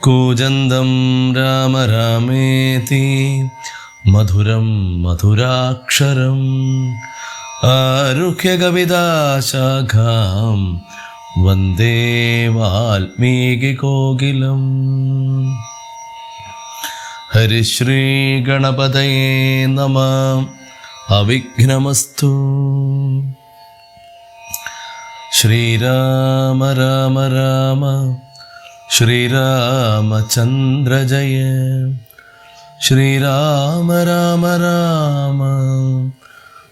കൂജന്തം രാമ രാമേതി മധുരം മധുരാക്ഷരം ആരുഹ്യ കവിതാശാഖാം വന്ദേ വാൽമീകികോകിലം. ഹരിശ്രീ ഗണപതയേ നമഃ. അവിഘ്നമസ്തു. ശ്രീരാമ രാമ രാമ ശ്രീരാമചന്ദ്ര ജയ. ശ്രീരാമ രാമ രാമ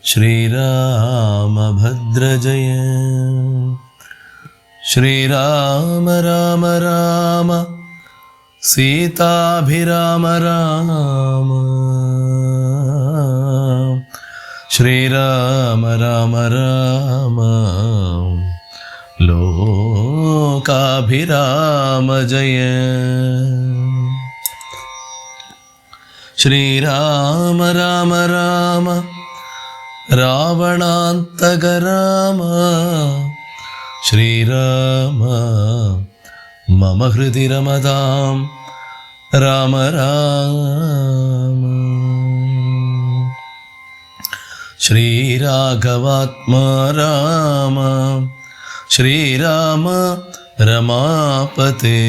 ശ്രീരാമഭദ്ര ജയ. ശ്രീരാമ രാമ രാമ സീതാഭിരാമ രാമ. ശ്രീരാമ രാമ രാമ ലോകാഭിരാമ ജയ. ശ്രീരാമ രാമ രാമ രാവണാന്തക രാമ. ശ്രീരാമ മമ ഹൃദി രമതാം രാമ രാമ. ശ്രീരാഘവാത്മാ രാമ. ശ്രീരാമ രമാപതേ.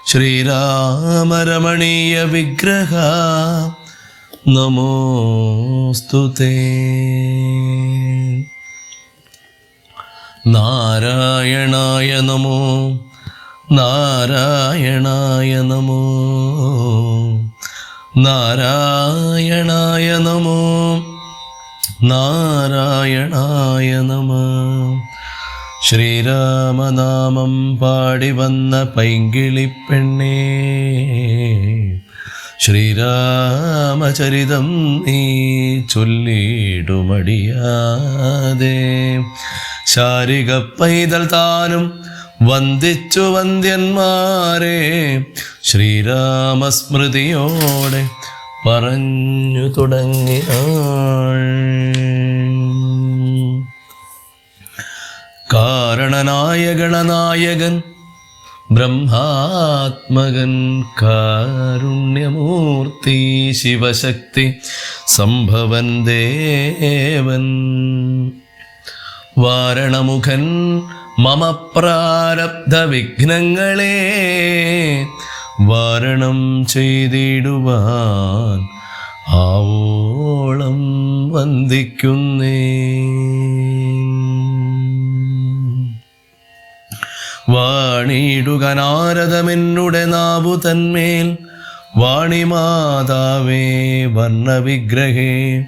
ശ്രീരാമ രമണീയ വിഗ്രഹ നമോസ്തുതേ. നാരായണായ നമോ നാരായണായ നമോ നാരായണായ നമോ നാരായണായ നമഃ. ശ്രീരാമനാമം പാടി വന്ന പൈങ്കിളിപ്പെണ്ണേ, ശ്രീരാമചരിതം നീ ചൊല്ലിടുമടിയാതെ. ശാരിക പൈതൽ താനും വന്ദിച്ചു വന്ദ്യന്മാരെ, ശ്രീരാമസ്മൃതിയോടെ പറഞ്ഞു തുടങ്ങിനാൾ. കാരണനായ ഗണനായകൻ ബ്രഹ്മാത്മകൻ കാരുണ്യമൂർത്തി ശിവശക്തി സംഭവൻ ദേവൻ. വാരണമുഖൻ മമ പ്രാരബ്ധ വിഘ്നങ്ങളെ വാരണം ചെയ്തിടുവാൻ ആവോളം വന്ദിക്കുന്നേ. വാണിടുക നാരദമെന്നുടെ നാവു തന്മേൽ, വാണിമാതാവേ വർണ്ണവിഗ്രഹേ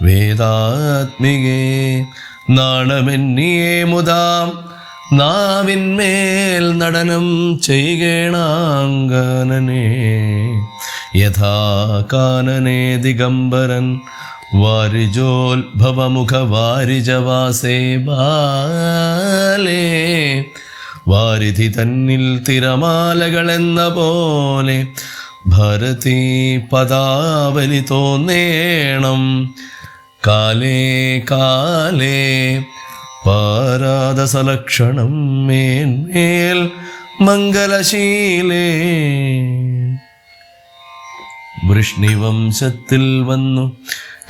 വേദാത്മികേ നാണമെന്നിയേ മുതാം നാവിന്മേൽ നടനം ചെയ്യണാങ്കനനെ. യഥാ കാനനേ ദിഗംബരൻ വാരിജോത്ഭവമുഖ വാരിജവാസേ ബാലേ. വാരിധി തന്നിൽ തിരമാലകളെന്ന പോലെ ഭരതീ പദാവലി തോന്നേണം. കാലേ കാലേ പാരാദസലക്ഷണം മേന്മേൽ മംഗലശീലേ. വൃഷ്ണിവംശത്തിൽ വന്നു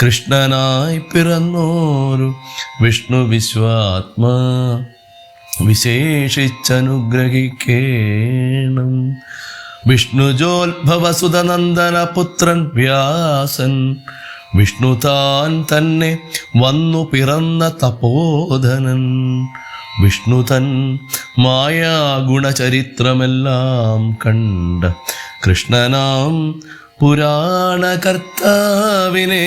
കൃഷ്ണനായി പിറന്നോരു വിഷ്ണു വിശ്വാത്മാ വിശേഷിച്ചനുഗ്രഹിക്കേണം. വിഷ്ണുജോത്ഭവസുതനന്ദന പുത്രൻ വ്യാസൻ, വിഷ്ണു താൻ തന്നെ വന്നു പിറന്ന തപോധനൻ. വിഷ്ണു തൻ മായാഗുണചരിത്രമെല്ലാം കണ്ട കൃഷ്ണനാം പുരാണകർത്താവിനെ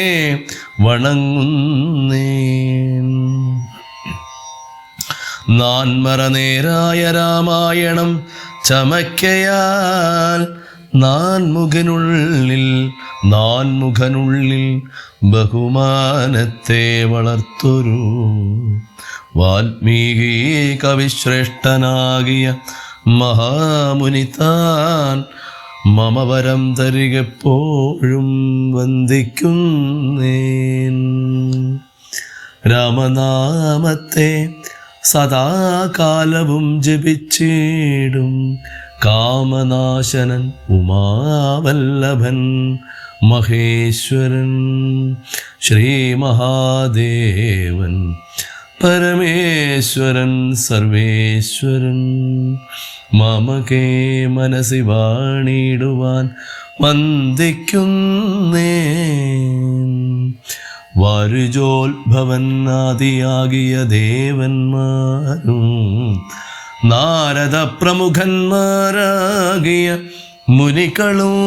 വണങ്ങുന്നേൻ. നാൻമറനേരായ രാമായണം ചമയ്ക്കയാൽ നാൻമുഖനുള്ളിൽ ബഹുമാനത്തെ വളർത്തൊരു വാൽമീകി കവിശ്രേഷ്ഠനാകിയ മഹാമുനിതാൻ മമ വരം തരികെപ്പോഴും വന്ദിക്കുന്നേൻ. രാമനാമത്തെ സദാകാലവും ജപിച്ചിടും കാമനാശനൻ ഉമാവല്ലഭൻ മഹേശ്വരൻ ശ്രീ മഹാദേവൻ പരമേശ്വരൻ സർവേശ്വരൻ മമകേ മനസി വാണിടുവാൻ വന്ദിക്കുന്നേ. വാരുജോത്ഭവൻ ആദിയാകിയ ദേവന്മാരും നാരദ പ്രമുഖന്മാരാകിയ മുനികളും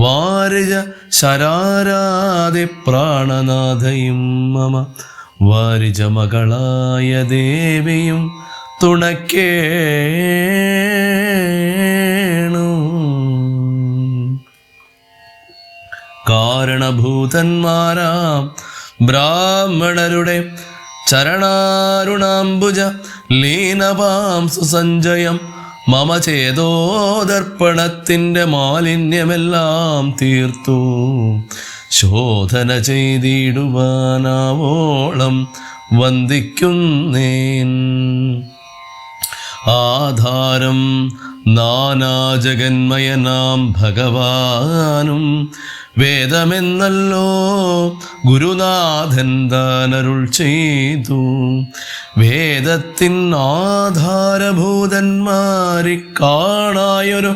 വാരിജ ശരാരാതി പ്രാണനാഥയും മമ വാരിജ മകളായ ദേവിയും തുണക്കേണു. കാരണഭൂതന്മാരാം ബ്രാഹ്മണരുടെ ചരണാരുണാംബുജ ലീനപാം സുസഞ്ജയം മമ ചേതോദർപ്പണത്തിൻ്റെ മാലിന്യമെല്ലാം തീർത്തു ശോധന ചെയ്തിടുവാനാവോളം വന്ദിക്കുന്നേൻ. ആധാരം നാനാജഗന്മയനാം ഭഗവാനും വേദമെന്നല്ലോ ഗുരുനാഥൻ താനരുൾ ചെയ്തു. വേദത്തിൻ ആധാരഭൂതന്മാരി കാണായൊരു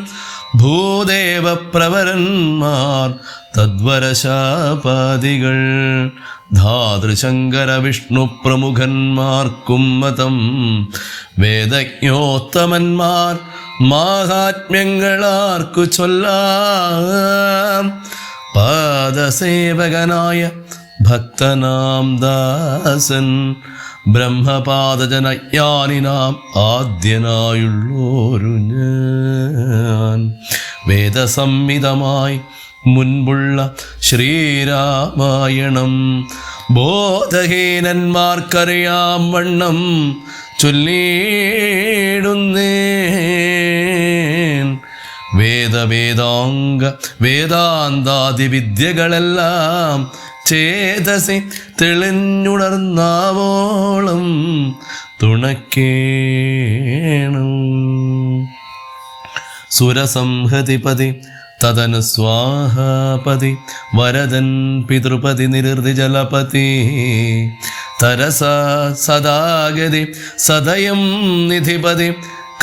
ഭൂദേവ പ്രവരന്മാർ തദ്വരശാപാദികൾ ധാതൃശങ്കര വിഷ്ണു പ്രമുഖന്മാർക്കും മതം വേദജ്ഞോത്തമന്മാർ മാഹാത്മ്യങ്ങളാർക്കു ചൊല്ലാം. പാദസേവകനായ ഭക്തനാം ദാസൻ ബ്രഹ്മപാദജനജ്ഞാനിനാം ആദ്യനായുള്ളോരു ഞാൻ വേദസംഹിതമായി മുൻപുള്ള ശ്രീരാമായണം ബോധഹീനന്മാർക്കറിയാം വണ്ണം ചൊല്ലിയിടുന്നേൻ. വേദാന്താദി വിദ്യകളെല്ലാം ചേതസി തെളിഞ്ഞുണർന്നാവോളം തുണക്കേണം. സുരസംഹതിപതി തദനു സ്വാഹാപതി വരദൻ പിതൃപതി നിരുതി ജലപതി തരസ സദാഗതി സദയം നിധിപതി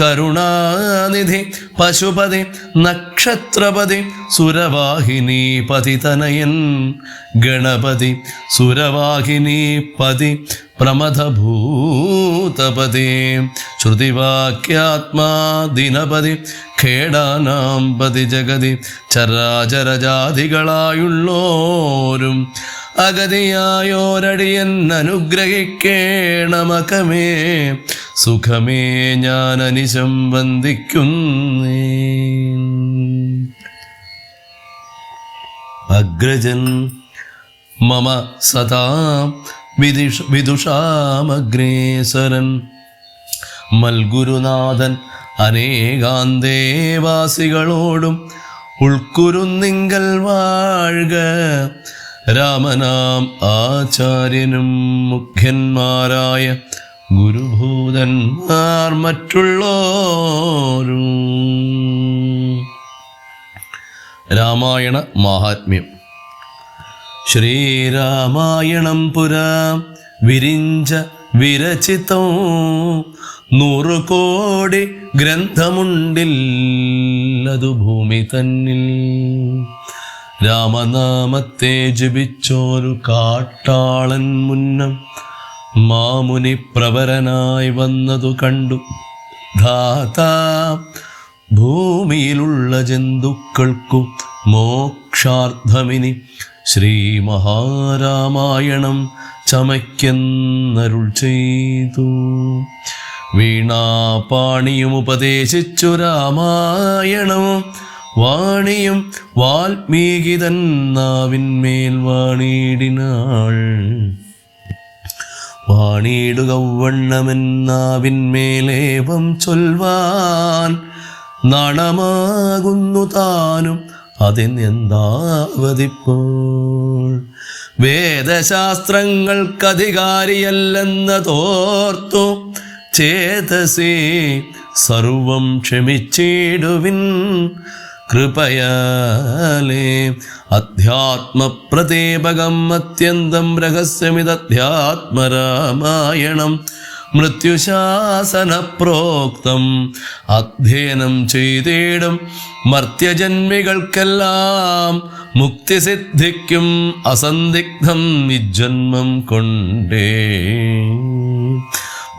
കരുണാനിധി പശുപതി നക്ഷത്രപതി സുരവാഹിനി പതിതനയൻ ഗണപതി സുരവാഹിനി പതി പ്രമഥഭൂതപതി ശ്രുതിവാക്യാത്മാ ദിനപതി ഖേടാനാം പതി ജഗതി ചരാചരജാതികളായുള്ളോരും അഗതിയായോരടിയൻ അനുഗ്രഹിക്കേണമകമേ സുഖമേ ഞാൻ അനിശം വന്ദിക്കുന്നേ. അഗ്രജൻ മമ സദാ വിദുഷാമഗ്രേസരൻ മൽഗുരുനാഥൻ അനേകാന്തേവാസികളോടും ഉൾക്കുരുന്നിങ്കൽ വാഴ്ക. രാമനാം ആചാര്യനും മുഖ്യന്മാരായ ഗുരുഭൂതന്മാർ മറ്റുള്ളോരും. രാമായണ മാഹാത്മ്യം. ശ്രീരാമായണം പുരാ വിരിഞ്ച വിരചിതം 100 കോടി ഗ്രന്ഥമുണ്ടില്ലതു ഭൂമി തന്നിൽ. രാമനാമത്തെ ജപിച്ചോരു കാട്ടാളൻ മുന്നം മാമുനി പ്രവരനായി വന്നതു കണ്ടു. ധാതാ ഭൂമിയിലുള്ള ജന്തുക്കൾക്കു മോക്ഷാർത്ഥമിനി ശ്രീ മഹാരാമായണം ചമയ്ക്കെന്നരുൾ ചെയ്തു. വീണാപാണിയും ഉപദേശിച്ചു രാമായണം. വാണിയും വാൽമീകിതൻ നാവിന്മേൽ വാണിടിനാൾ. വാണിയിടുക വണ്ണമെന്നാവിന്മേലേവം ചൊൽവാൻ നാണമാകുന്നു താനും അതിനെന്താവതിപ്പോൾ. വേദശാസ്ത്രങ്ങൾക്കധികാരിയല്ലെന്ന തോർത്തു ചേതസി സർവം ക്ഷമിച്ചിടുവിൻ കൃപയാലേ. അധ്യാത്മപ്രതീപകം അത്യന്തം രഹസ്യമിതധ്യാത്മരാമായണം മൃത്യുശാസന പ്രോക്തം അധ്യയനം ചെയ്തിടും മർത്യജന്മികൾക്കെല്ലാം മുക്തി സിദ്ധിക്കും അസന്ദിഗ്ധം ഇജ്ജന്മം കൊണ്ടേ.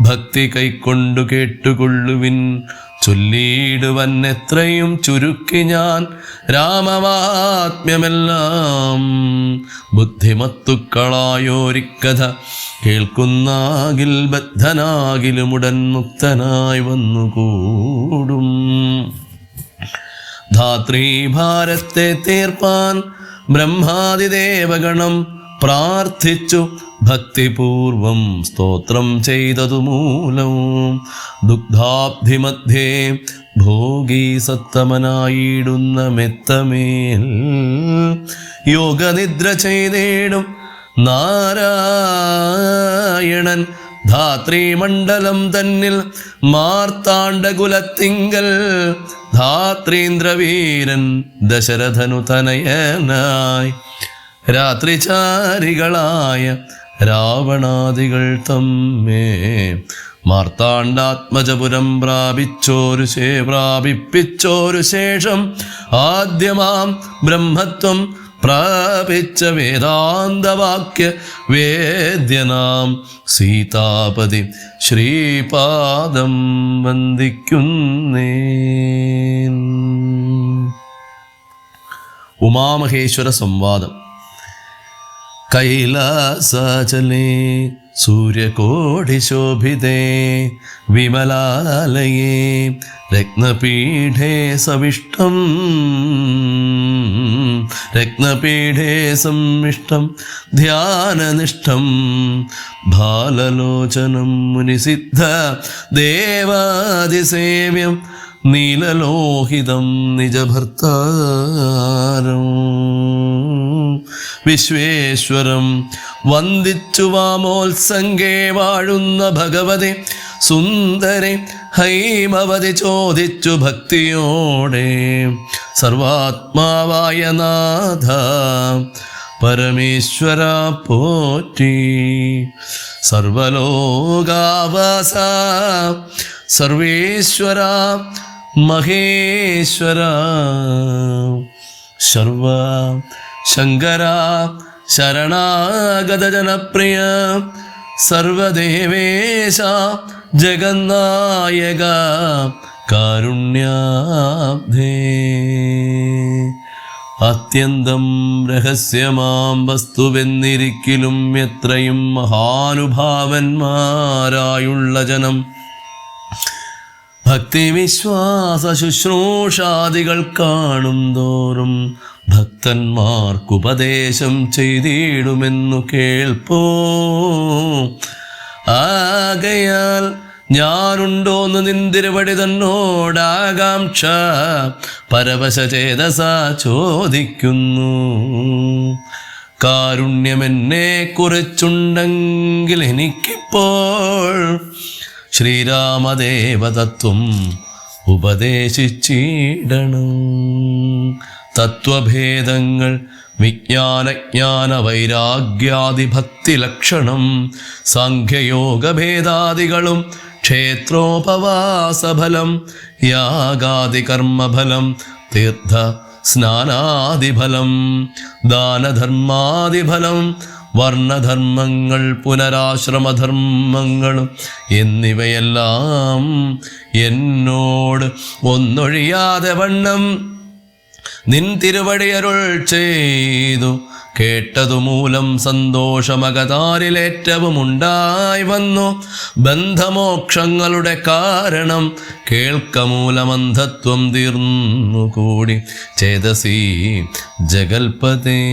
ഭക്തി കൈക്കൊണ്ടു കേട്ടുകൊള്ളുവിൻ ചൊല്ലിയിടുവൻ എത്രയും ചുരുക്കി ഞാൻ രാമമാത്മ്യമെല്ലാം. ബുദ്ധിമത്തുക്കളായോരിക്കഥ കേൾക്കുന്നാകിൽ ബദ്ധനാകിലുമുടൻ മുക്തനായി വന്നുകൂടും. ധാത്രീഭാരത്തെ തീർപ്പാൻ ബ്രഹ്മാദിദേവഗണം പ്രാർത്ഥിച്ചു ഭക്തിപൂർവം സ്തോത്രം ചെയ്തതു മൂലം. ദുഗ്ധാബ്ധിമധ്യേ ഭോഗീ സത്തമനായിടുന്ന മെത്തമേൽ യോഗനിദ്ര ചെയ്തേടും നാരായണൻ. ധാത്രീമണ്ഡലം തന്നിൽ മാർത്താണ്ഡകുലത്തിങ്കൽ ധാത്രീന്ദ്രവീരൻ ദശരഥനു തനയനായി. രാത്രിചാരികളായ രാവണാദികൾ തമ്മേ മാർത്താണ്ഡാത്മജപുരം പ്രാപിപ്പിച്ചോരു ശേഷം ആദ്യമാം ബ്രഹ്മത്വം പ്രാപിച്ച വേദാന്തവാക്യ വേദ്യനാം സീതാപതി ശ്രീപാദം വന്ദിക്കുന്നേ. ഉമാമഹേശ്വര സംവാദം. കൈലാസാചലേ സൂര്യകോടിശോഭിതേ വിമലാലയേ രത്നപീഠേ സമ്മിഷ്ടം ധ്യാനനിഷ്ഠം ബാലലോചനം മുനിസിദ്ധ ദേവാദിസേവ്യം നീലലോഹിതം നിജഭർത്താരം. വിശ്വേശ്വരം വന്ദിച്ചു വാമോത്സംഗേ വാഴുന്ന ഭഗവതി സുന്ദരി ഹൈമവതി ചോദിച്ചു ഭക്തിയോടെ. സർവാത്മാവായ നാഥ പരമേശ്വര പോറ്റി. സർവലോകാവാസ സർവേശ്വര മഹേശ്വര സർവ ശങ്കര ശരണാഗത ജനപ്രിയ സർവദേവേശ ജഗന്നായക കാരുണ്യാബ്ധേ. അത്യന്തം രഹസ്യമാം വസ്തുവെന്നിരിക്കലും എത്രയും മഹാനുഭാവന്മാരായുള്ള ജനം ഭക്തിവിശ്വാസ ശുശ്രൂഷാദികൾ കാണും തോറും ഭക്തന്മാർക്കുപദേശം ചെയ്തിടുമെന്നു കേൾപ്പോ. ആകയാൽ ഞാനുണ്ടോന്ന് നിന്തിരുവടി തന്നോടാകാംക്ഷ പരവശചേതസ ചോദിക്കുന്നു. കാരുണ്യമെന്നെ കുറിച്ചുണ്ടെങ്കിൽ എനിക്കിപ്പോൾ ശ്രീരാമദേവതത്വം ഉപദേശിച്ചിടണം. തത്വഭേദങ്ങൾ വിജ്ഞാനജ്ഞാന വൈരാഗ്യാദി ഭക്തി ലക്ഷണം സാഖ്യയോഗഭേദാദികളും ക്ഷേത്രോപവാസഫലം യാഗാദി കർമ്മഫലം തീർത്ഥ സ്നാനാദിഫലം ദാനധർമാദിഫലം വർണ്ണധർമ്മങ്ങൾ പുനരാശ്രമധർമ്മങ്ങളും എന്നിവയെല്ലാം എന്നോട് ഒന്നൊഴിയാതെ വണ്ണം നിൻ തിരുവടിയരുൾ ചെയ്തു കേട്ടതുമൂലം സന്തോഷമകതാരിലേറ്റവും ഉണ്ടായി വന്നു. ബന്ധമോക്ഷങ്ങളുടെ കാരണം കേൾക്കമൂലമന്ധത്വം തീർന്നുകൂടി ചേതസി ജഗൽപതേ.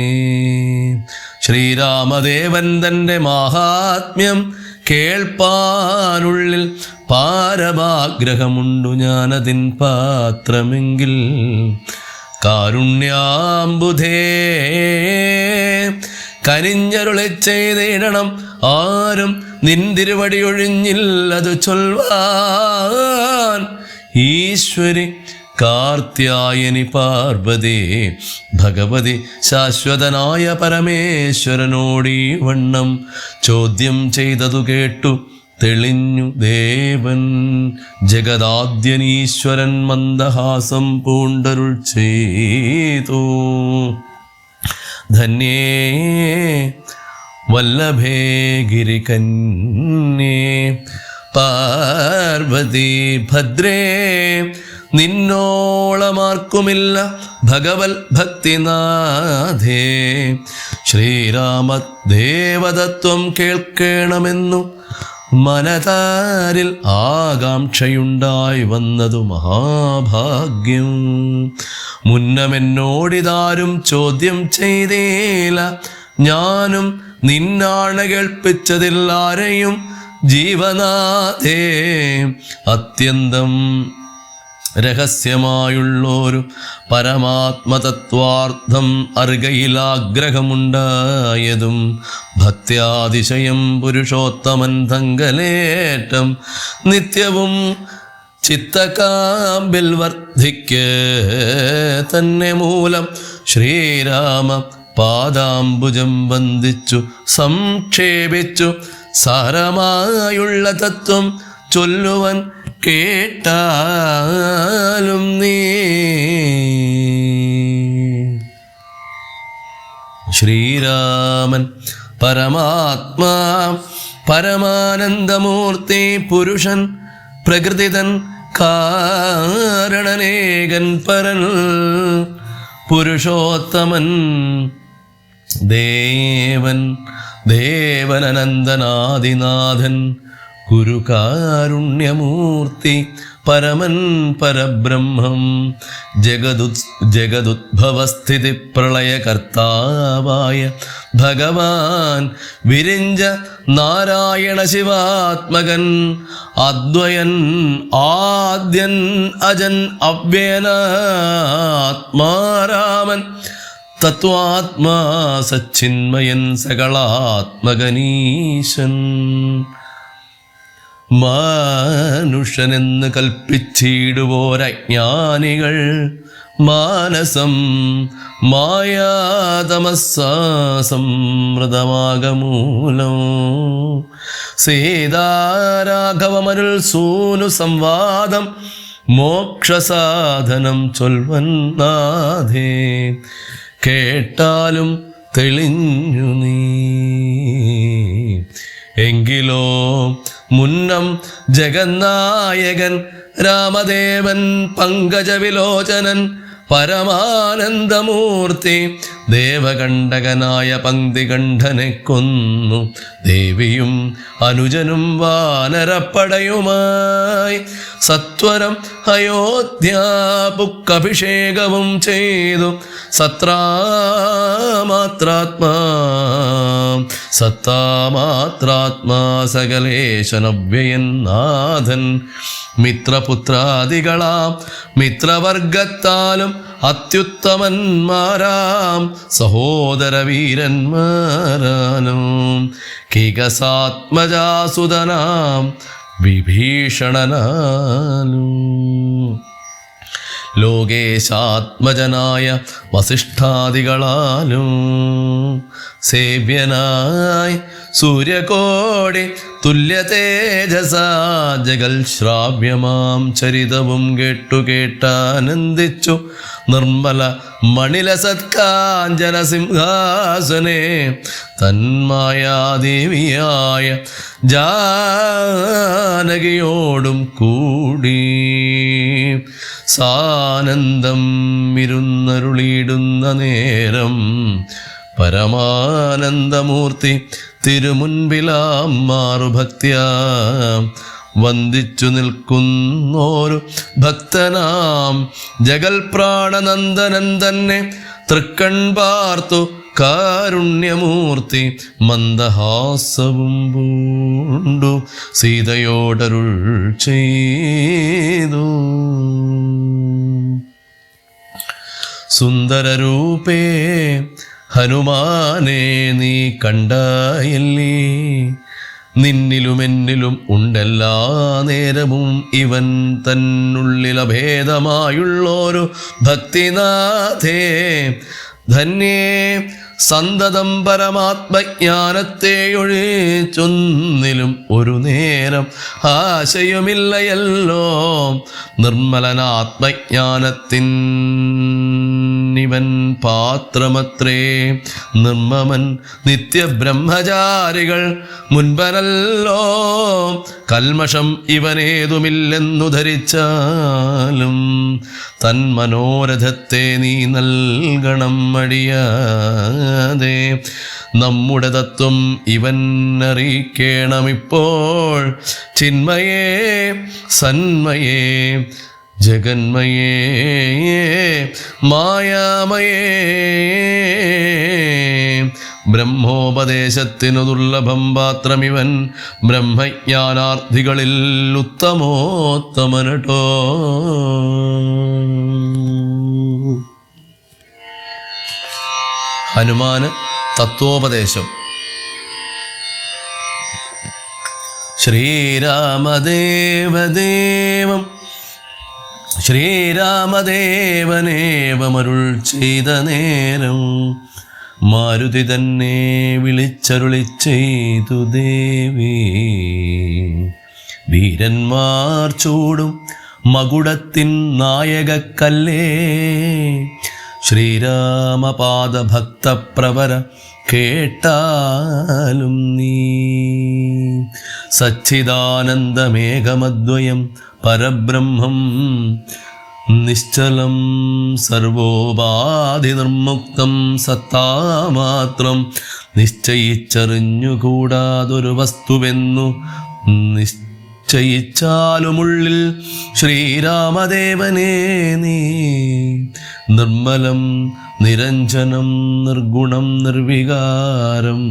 ശ്രീരാമദേവൻ തൻ്റെ മാഹാത്മ്യം കേൾപ്പാനുള്ളിൽ പാരമാഗ്രഹമുണ്ടു ഞാനതിൻ പാത്രമെങ്കിൽ കാരുണ്യാംബുധേ കനിഞ്ഞരുളി ചെയ്തിടണം. ആരും നിന്തിരുവടി ഒഴിഞ്ഞില്ലതു ചൊൽവാൻ ഈശ്വരി കാർത്യായനി പാർവതി ഭഗവതി ശാശ്വതനായ പരമേശ്വരനോടീ വണ്ണം ചോദ്യം ചെയ്തതു കേട്ടു തെളിഞ്ഞു ദേവൻ. ജഗദാദ്യനീശ്വരൻ മന്ദഹാസം പൂണ്ടരുൾ ചെയ്തു. ധന്യേ വല്ലഭേ ഗിരികന്യേ പാർവതി ഭദ്രേ നിന്നോളമാർക്കുമില്ല ഭഗവൽ ഭക്തിനാഥേ. ശ്രീരാമദേവതത്വം കേൾക്കണമെന്നു മനതാരിൽ ആകാംക്ഷയുണ്ടായി വന്നതു മഹാഭാഗ്യം. മുന്നമെന്നോടിതാരും ചോദ്യം ചെയ്തേല, ഞാനും നിന്നാണ് കേൾപ്പിച്ചതിൽ ആരെയും ജീവനാഥേ. അത്യന്തം രഹസ്യമായുള്ളൊരു പരമാത്മതത്വാർത്ഥം അറികയിലാഗ്രഹമുണ്ടായതും ഭക്ത്യാതിശയം പുരുഷോത്തമൻ തങ്കലേറ്റം നിത്യവും ചിത്തകാമ്പിൽ വർദ്ധിക്ക് തന്നെ മൂലം ശ്രീരാമ പാദാംബുജം വന്ദിച്ചു സംക്ഷേപിച്ചു സാരമായുള്ള തത്വം ചൊല്ലുവൻ കേട്ടാലും നീ. ശ്രീരാമൻ പരമാത്മാ പരമാനന്ദമൂർത്തി പുരുഷൻ പ്രകൃതിതൻ കാരണനേകൻ പരൻ പുരുഷോത്തമൻ ദേവൻ ദേവനനന്ദനാദിനാഥൻ ഗുരുകാരുണ്യമൂർത്തി പരമൻ പരബ്രഹ്മം ജഗദുദ്ഭവസ്ഥിതി പ്രളയകർത്താവായ ഭഗവാൻ വിരിഞ്ച നാരായണ ശിവാത്മകൻ അദ്വയൻ ആദ്യൻ അജൻ അവ്യയനാത്മാരാമൻ തത്വാത്മാ സച്ചിന്മയൻ സകളാത്മകനീശൻ. മാനുഷനെന്ന് കൽപ്പിച്ചിടുവോരജ്ഞാനികൾ മാനസം മായാതമസ്സമൃതമാകമൂലം സീതാരാഘവമരുൾ സൂനു സംവാദം മോക്ഷസാധനം ചൊൽവന്നാഥേ. കേട്ടാലും തെളിഞ്ഞു നീ. എങ്കിലോ മുന്നം ജഗന്നായകൻ രാമദേവൻ പങ്കജവിലോചനൻ പരമാനന്ദമൂർത്തി ദേവകണ്ഠകനായ പങ്ക്തികണ്ഠനെ കൊന്നു. ദേവിയും അനുജനും വാനരപ്പടയുമായി സത്വരം അയോധ്യാപുക്കഭിഷേകവും ചെയ്തു. സത്താമാത്രാത്മാ സകലേശനവ്യയൻ നാഥൻ മിത്രപുത്രാദികളാം മിത്രവർഗത്താലും അത്യുത്തമന്മാരാം സഹോദരവീരന്മാരാനും കികസാത്മജാസുതനാം വിഭീഷണനാലും ലോകേശാത്മജനായ വസിഷ്ഠാദികളാലും സേവ്യനായി സൂര്യകോടി തുല്യതേജസാ ജഗൽ ശ്രാവ്യമാം ചരിതവും കേട്ടാനന്ദിച്ചു. നിർമ്മല മണിലസത്കാഞ്ചന സിംഹാസനെ തന്മായാദേവിയായ ജാനകിയോടും കൂടി സാനന്ദം ഇരുന്നരുളിയിടുന്ന നേരം പരമാനന്ദമൂർത്തി തിരുമുൻപിലാം മാറുഭക്തിയാ വന്ദിച്ചു നിൽക്കുന്നോരു ഭക്തനാം ജഗൽ പ്രാണനന്ദനൻ തന്നെ തൃക്കൺ പാർത്തു കാരുണ്യമൂർത്തി മന്ദഹാസവും പൂണ്ടു സീതയോടരുൾ ചെയ്തു. സുന്ദരരൂപേ ഹനുമാനെ നീ കണ്ടായില്ലേ, നിന്നിലും എന്നിലും ഉണ്ടെല്ലാ നേരവും ഇവൻ തന്നുള്ളിലഭേദമായുള്ളൊരു ഭക്തിനാഥേ. ധന്യേ സന്തതം പരമാത്മജ്ഞാനത്തെ ഒഴിച്ചൊന്നിലും ഒരു നേരം ആശയുമില്ലയല്ലോ. നിർമ്മലനാത്മജ്ഞാനത്തിനിവൻ പാത്രമത്രേ. നിർമ്മമൻ നിത്യബ്രഹ്മചാരികൾ മുൻപനല്ലോ. കൽമഷം ഇവനേതുമില്ലെന്നു ധരിച്ചാലും തൻ മനോരഥത്തെ നീ നൽകണം മടിയാതെ. നമ്മുടെ തത്വം ഇവൻ അറിയിക്കണമിപ്പോൾ. ചിന്മയേ സന്മയേ ജഗന്മയേ മായാമയേ. ബ്രഹ്മോപദേശത്തിനു ദുർലഭം പാത്രമിവൻ. ബ്രഹ്മജ്ഞാനാർത്ഥികളിൽ ഉത്തമോത്തമനട്ടോ. ഹനുമാന് തത്വോപദേശം. ശ്രീരാമദേവദേവം ശ്രീരാമദേവനേവമരുൾ ചെയ്ത നേരം മാരുതി തന്നെ വിളിച്ചരുളി ചെയ്തു ദേവി. വീരന്മാർ ചൂടും മകുടത്തിൻ നായകക്കല്ലേ. ശ്രീരാമപാദഭക്തപ്രവര കേട്ടാലും നീ. സച്ചിദാനന്ദമേഘമദ്വയം പരബ്രഹ്മം നിശ്ചലം സർവോപാധി നിർമുക്തം സത്താമാത്രം. നിശ്ചയിച്ചറിഞ്ഞുകൂടാതൊരു വസ്തുവെന്നു നിശ്ചയിച്ചാലുമുള്ളിൽ ശ്രീരാമദേവനേ നീ. നിർമ്മലം നിരഞ്ജനം നിർഗുണം നിർവികാരം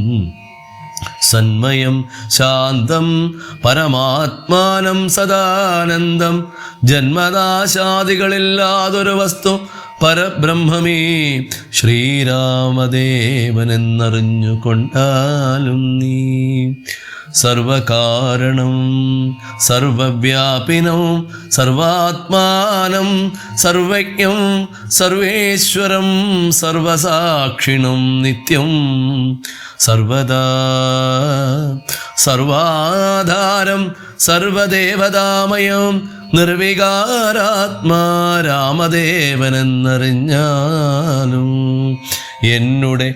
സന്മയം ശാന്തം പരമാത്മാനം സദാനന്ദം. ജന്മനാശാദികളില്ലാതൊരു വസ്തു പരബ്രഹ്മമേ ശ്രീരാമദേവനെന്നറിഞ്ഞുകൊണ്ടാലും നീ. സർവകാരണം സർവവ്യാപിനം സർവാത്മാനം സർവജ്ഞം സർവേശ്വരം സർവസാക്ഷിണം നിത്യം സർവദാ സർവാധാരം സർവദേവതാമയം നിർവികാരാത്മാ രാമദേവനെന്നറിഞ്ഞാലും. എന്നുടെ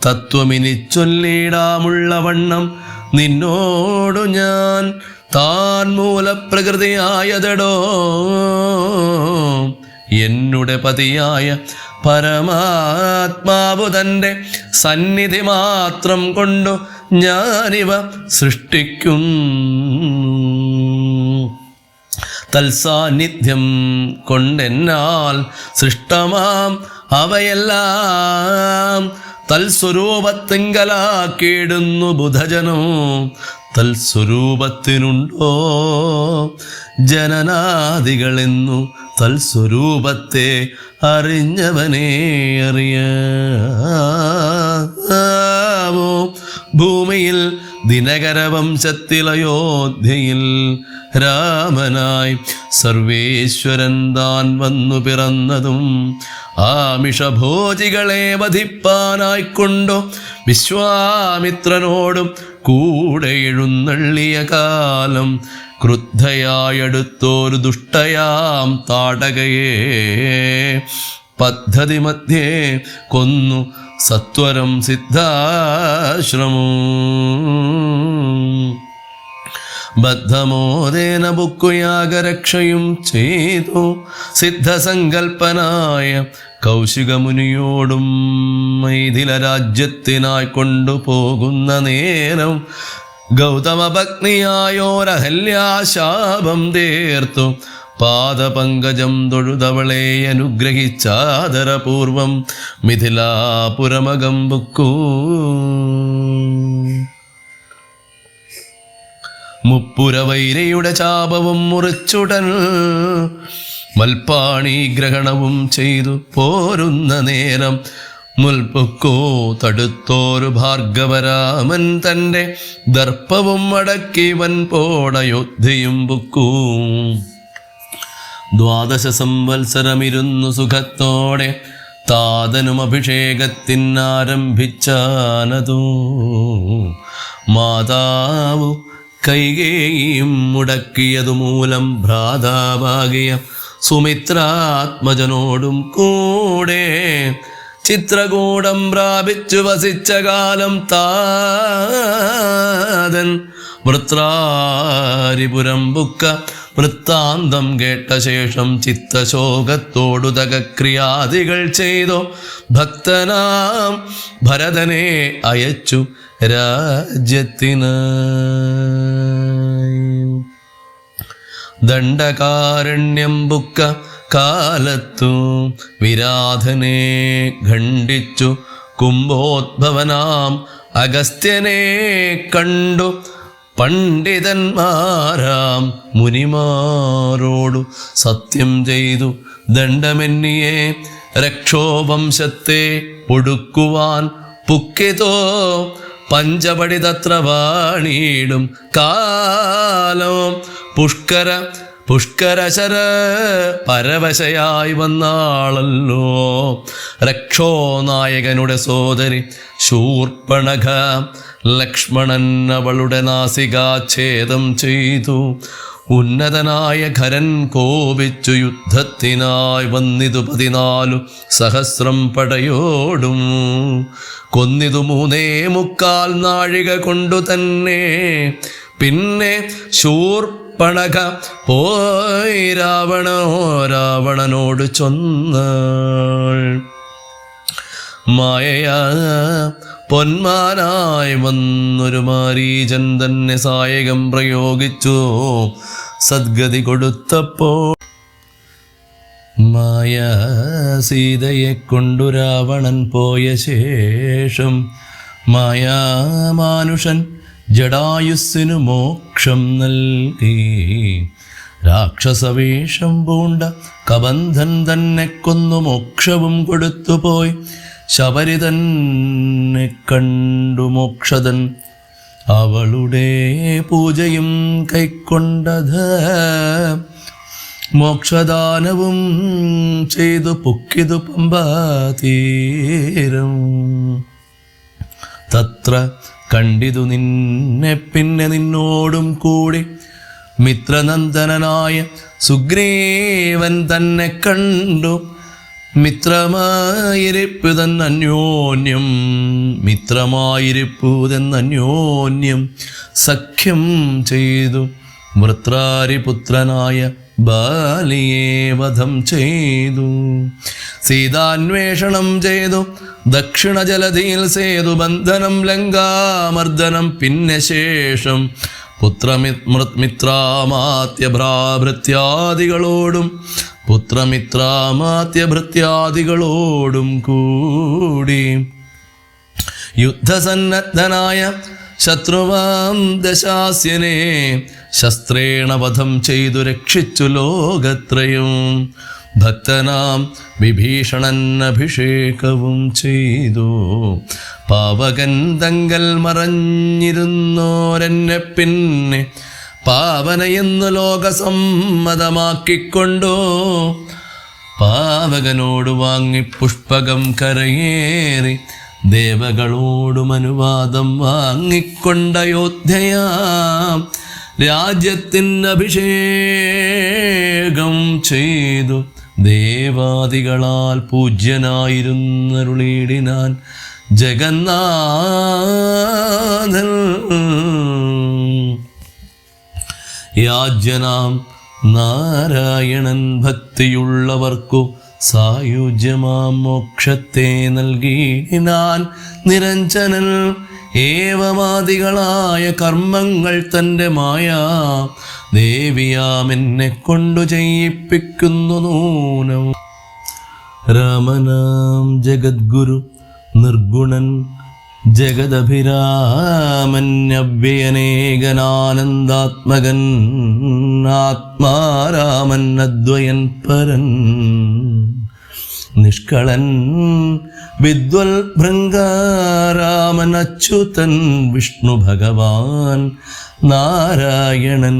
തത്വമിനി ചൊല്ലിടാമുള്ള വണ്ണം നിന്നോടു ഞാൻ താൻ മൂലപ്രകൃതിയായതടോ. എന്നുടെ പതിയായ പരമാത്മാവു തൻ്റെ സന്നിധി മാത്രം കൊണ്ടു ഞാനിവ സൃഷ്ടിക്കുന്നു. തൽസാന്നിധ്യം കൊണ്ടെന്നാൽ സൃഷ്ടമാം അവയെല്ലാം തൽസ്വരൂപത്തിങ്കലാക്കിയിടുന്നു ബുധജനോ. തൽസ്വരൂപത്തിനുണ്ടോ ജനനാദികളെന്നു തൽസ്വരൂപത്തെ അറിഞ്ഞവനെ അറിയാവോ. ഭൂമിയിൽ ദിനകരവംശത്തിലയോധ്യയിൽ രാമനായി സർവേശ്വരൻ താൻ വന്നു പിറന്നതും ആമിഷഭോജികളെ വധിപ്പാനായിക്കൊണ്ടു വിശ്വാമിത്രനോടും കൂടെ എഴുന്നള്ളിയ കാലം ക്രുദ്ധയായടുത്തോരു ദുഷ്ടയാം താടകയെ പദ്ധതി മധ്യേ കൊന്നു സത്വരം സിദ്ധാശ്രമം. ബദ്ധമോദേന ബുക്കുയാഗരക്ഷയും ചെയ്തു സിദ്ധസങ്കൽപ്പനായ കൗശികമുനിയോടും മൈഥില രാജ്യത്തിനായി കൊണ്ടുപോകുന്ന നേരം ഗൗതമഭഗ്നിയായോരഹല്യാശാപം തീർത്തു പാദപങ്കജം തൊഴുതവളെ അനുഗ്രഹിച്ചാദരപൂർവം മിഥിലാപുരമകം ബുക്കൂ. മുപ്പുരവൈരയുടെ ചാപവും മുറിച്ചുടൻ മൽപ്പാണി ഗ്രഹണവും ചെയ്തു പോരുന്ന നേരം മുൽപ്പുക്കോ തടുത്തോരു ഭാർഗവരാമൻ തൻ്റെ ദർപ്പവും അടക്കിവൻ പോടയോധ്യയും പുക്കൂ. 12 സംവത്സരമിരുന്നു സുഖത്തോടെ താതനും അഭിഷേകത്തിനാരംഭിച്ചാനതോ. മാതാവു കൈകേയിയും മുടക്കിയതു മൂലം ഭ്രാതാവാകിയ സുമിത്രാത്മജനോടും കൂടെ ചിത്രകൂടം പ്രാപിച്ചു വസിച്ച കാലം താതൻ വൃത്രാരിപുരം ബുക്ക. വൃത്താന്തം കേട്ട ശേഷം ചിത്തശോകത്തോടു തകക്രിയാദികൾ ചെയ്തു ഭക്തനാം ഭരതനെ അയച്ചു രാജ്യത്തിനായി. ദണ്ഡകാരണ്യം ബുക്ക കാലത്തു വിരാധനെ ഖണ്ഡിച്ചു കുംഭോദ്ഭവനാം അഗസ്ത്യനെ കണ്ടു പണ്ഡിതന്മാരാം മുനിമാരോടു സത്യം ചെയ്തു ദണ്ഡമെന്നിയെ രക്ഷോവംശത്തെ ഒടുക്കുവാൻ പുക്കിതോ പഞ്ചപടി തത്ര വാണീടും കാലോ. പുഷ്കരശര പരവശയായി വന്നാളല്ലോ രക്ഷോനായകനുടെ സോദരി ശൂർപ്പണഖ. ലക്ഷ്മണൻ അവളുടെ നാസികാച്ഛേദം ചെയ്തു. ഉന്നതനായ ഖരൻ കോപിച്ചു യുദ്ധത്തിനായി വന്നിതു 14 സഹസ്രം പടയോടും. കൊന്നിതു 3.25 നാഴിക കൊണ്ടു തന്നെ. പിന്നെ ശൂർപ്പണഖ പോയി രാവണനോട് ചൊന്നാൾ. മായയാ പൊന്മാനായി വന്നൊരു മാരീചൻ തന്നെ സായകം പ്രയോഗിച്ചു സദ്ഗതി കൊടുത്തപ്പോൾ. മായ സീതയെ കൊണ്ടു രാവണൻ പോയ ശേഷം മായാമാനുഷൻ ജടായുസ്സിനു മോക്ഷം നൽകി. രാക്ഷസവേഷം പൂണ്ട കബന്ധൻ തന്നെ കൊന്നു മോക്ഷവും കൊടുത്തുപോയി. ശബരി തന്നെ കണ്ടു മോക്ഷതൻ അവളുടെ പൂജയും കൈക്കൊണ്ടത്. മോക്ഷദാനവും ചെയ്തു പൊക്കിതു പമ്പാതീരം. തത്ര കണ്ടിതു നിന്നെ പിന്നെ നിന്നോടും കൂടി മിത്രനന്ദനായ സുഗ്രീവൻ തന്നെ കണ്ടു. മിത്രമായിരിപ്പുതെന്നന്യോന്യം സഖ്യം ചെയ്തു. വൃത്രാരിപുത്രനായ ബാലിയെ വധം ചെയ്തു. സീതാന്വേഷണം ചെയ്തു ദക്ഷിണ ജലധിയിൽ സേതു ബന്ധനം ലങ്കാമർദ്ദനം. പിന്നെ ശേഷം പുത്രമിത്രാമാത്യഭൃത്യാദികളോടും കൂടി യുദ്ധസന്നദ്ധനായ ശത്രുവാം ദശാസ്യനെ ശസ്ത്രേണ വധം ചെയ്തു രക്ഷിച്ചു ലോകത്രയും. ഭക്തനാം വിഭീഷണൻ അഭിഷേകവും ചെയ്തു. പാവകൻ തങ്കൽ മറഞ്ഞിരുന്നോരെന്നെ പിന്നെ പാവനയെന്നു ലോകസമ്മതമാക്കിക്കൊണ്ടു. പാവകനോട് വാങ്ങി പുഷ്പകം കരയേറി ദേവകളോടും അനുവാദം വാങ്ങിക്കൊണ്ടയോധ്യയാം രാജ്യത്തിന് അഭിഷേകം ചെയ്തു. ദേവാദികളാൽ പൂജ്യനായിരുന്നരുളിയിടിനാൻ ജഗന്നാഥൻ. യാജ്യനാം നാരായണൻ ഭക്തിയുള്ളവർക്കു സായുജ്യമാം മോക്ഷത്തെ നൽകിയിടിനാൻ നിരഞ്ജനൻ. ഏവമാദികളായ കർമ്മങ്ങൾ തൻ്റെ മായാ ദേവിയാമെന്നെ കൊണ്ടു ചെയ്യിപ്പിക്കുന്നു നൂനം. രാമനാം ജഗദ്ഗുരു നിർഗുണൻ ജഗദഭിരാമൻ അവ്യയനേകനാനന്ദാത്മകൻ ആത്മാരാമൻ അദ്വയൻ പരൻ. നിഷ്കളൻ വിദ്വൽ ഭൃംഗാരാമൻ അച്യുതൻ വിഷ്ണു ഭഗവാൻ നാരായണൻ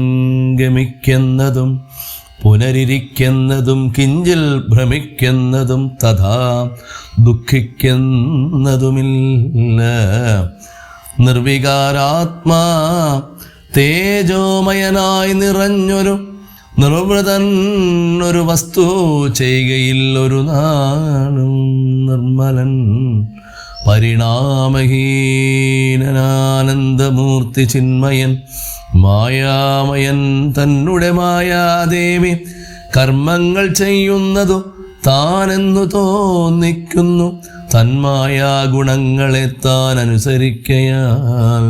ഗമിക്കുന്നതും പുനരിരിക്കുന്നതും കിഞ്ചിൽ ഭ്രമിക്കുന്നതും തഥാ ദുഃഖിക്കുന്നതുമില്ല. നിർവികാരാത്മാ തേജോമയനായി നിറഞ്ഞൊരു നിർവൃതൻ ഒരു വസ്തു ചെയ്യുകയില്ലൊരു നാളും. നിർമ്മലൻ പരിണാമഹീനനാനന്ദമൂർത്തി ചിന്മയൻ മായാമയൻ തന്നെ മായാദേവി കർമ്മങ്ങൾ ചെയ്യുന്നതു താനെന്നു തോന്നിക്കുന്നു. തന്മായാ ഗുണങ്ങളെ താൻ അനുസരിക്കയാൽ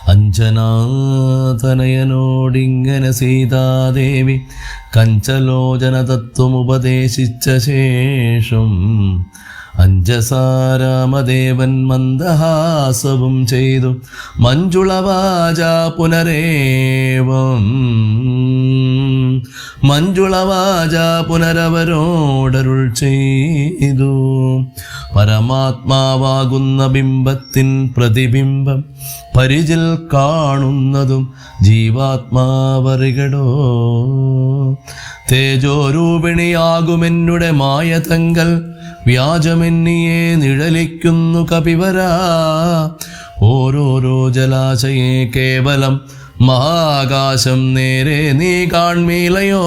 അഞ്ജനാതനയനോടിങ്ങനെ സീതാദേവി കഞ്ചലോചന തത്വമുപദേശിച്ച ശേഷം അഞ്ജസാരാമദേവൻ മന്ദഹാസവും ചെയ്തു മഞ്ജുളവാച പുനരവരോടരുൾ ചെയ്തു. പരമാത്മാവാകുന്ന ബിംബത്തിൻ പ്രതിബിംബം പരിചിൽ കാണുന്നതും ജീവാത്മാവറികടോ. തേജോരൂപിണിയാകുമെന്നുടെ മായതങ്കൽ വ്യാജമെന്നിയെ നിഴലിക്കുന്നു കപിവരാ. ഓരോരോ ജലാശയെ കേവലം മഹാകാശം നേരെ നീ കാൺമീലയോ.